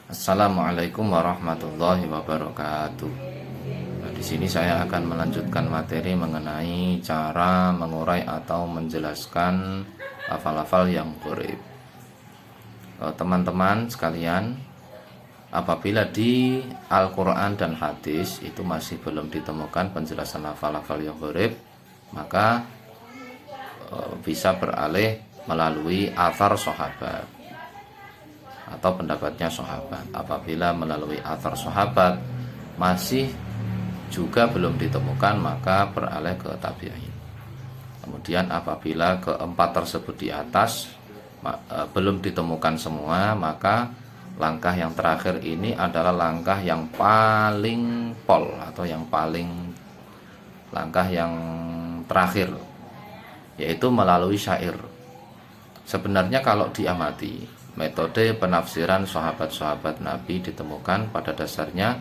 Assalamualaikum warahmatullahi wabarakatuh. Nah, di sini saya akan melanjutkan materi mengenai cara mengurai atau menjelaskan lafal-lafal yang gharib. Teman-teman sekalian, apabila di Al-Quran dan hadis itu masih belum ditemukan penjelasan lafal-lafal yang gharib, maka bisa beralih melalui athar sahabat atau pendapatnya sahabat. Apabila melalui athar sahabat masih juga belum ditemukan, maka beralih ke tabi'in. Kemudian apabila keempat tersebut di atas belum ditemukan semua, maka langkah yang terakhir ini adalah langkah yang paling pol atau langkah yang terakhir, yaitu melalui syair. Sebenarnya kalau diamati, metode penafsiran sahabat-sahabat Nabi ditemukan pada dasarnya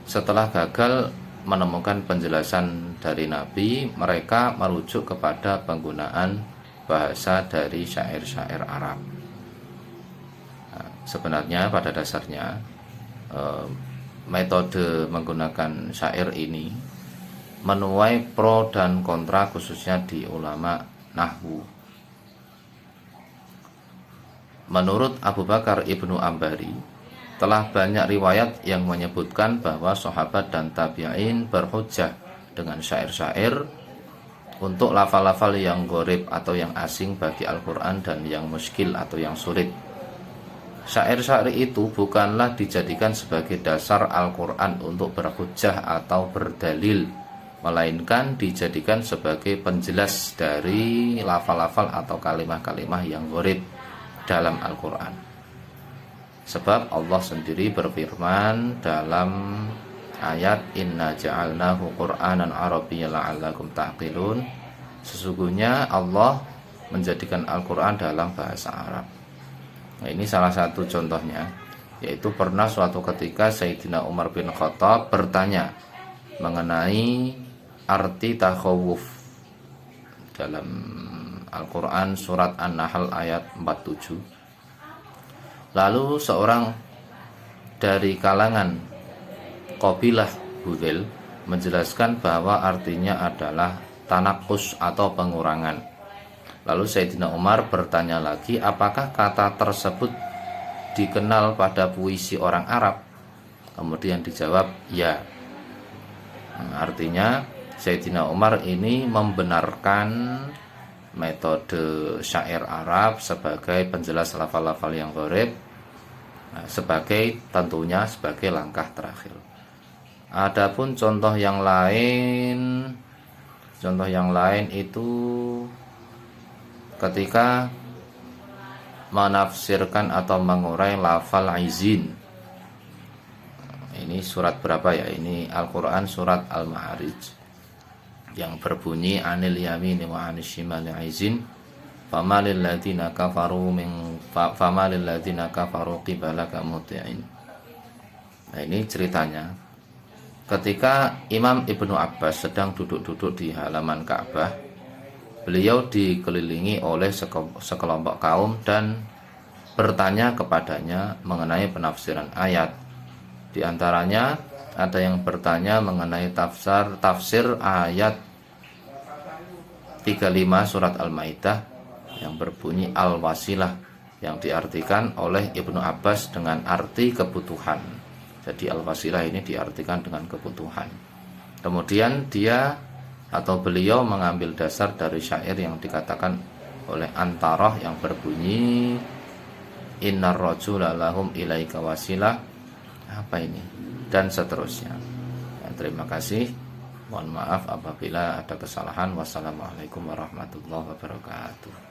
setelah gagal menemukan penjelasan dari Nabi, mereka merujuk kepada penggunaan bahasa dari syair-syair Arab. Nah, sebenarnya pada dasarnya metode menggunakan syair ini menuai pro dan kontra, khususnya di ulama nahwu. Menurut Abu Bakar Ibnu Ambari, telah banyak riwayat yang menyebutkan bahwa sahabat dan tabi'in berhujjah dengan syair-syair untuk lafal-lafal yang gharib atau yang asing bagi Al-Quran dan yang muskil atau yang sulit. Syair-syair itu bukanlah dijadikan sebagai dasar Al-Quran untuk berhujjah atau berdalil, melainkan dijadikan sebagai penjelas dari lafal-lafal atau kalimah-kalimah yang gharib dalam Al-Quran. Sebab Allah sendiri berfirman dalam ayat Inna ja'alnahu Qur'anan Arabiyyan la'allakum ta'qilun, sesungguhnya Allah menjadikan Al-Quran dalam bahasa Arab. Nah, ini salah satu contohnya, yaitu pernah suatu ketika Sayyidina Umar bin Khattab bertanya mengenai arti takhawuf dalam Al-Quran surat An-Nahl ayat 47. Lalu seorang dari kalangan Qabilah Hudzail menjelaskan bahwa artinya adalah tanakus atau pengurangan. Lalu Sayyidina Umar bertanya lagi, apakah kata tersebut dikenal pada puisi orang Arab? Kemudian dijawab, ya. Artinya Sayyidina Umar ini membenarkan metode syair Arab sebagai penjelas lafal-lafal yang gharib, tentunya sebagai langkah terakhir. Adapun contoh yang lain itu ketika menafsirkan atau mengurai lafal izin. Ini surat berapa ya? Ini Al-Quran surat Al-Ma'arij yang berbunyi anil yamini wa anil shimali aizin famalil ladzina kafaru qibalaka muti'in. Nah, ini ceritanya ketika Imam Ibnu Abbas sedang duduk-duduk di halaman Ka'bah, beliau dikelilingi oleh sekelompok kaum dan bertanya kepadanya mengenai penafsiran ayat. Di antaranya ada yang bertanya mengenai tafsir ayat 35 surat Al-Maidah yang berbunyi al-wasilah, yang diartikan oleh Ibnu Abbas dengan arti kebutuhan. Jadi al-wasilah ini diartikan dengan kebutuhan. Kemudian beliau mengambil dasar dari syair yang dikatakan oleh Antarah yang berbunyi innar rajula lahum ilaika wasilah, apa ini, dan seterusnya. Terima kasih. Mohon maaf apabila ada kesalahan. Wassalamualaikum warahmatullahi wabarakatuh.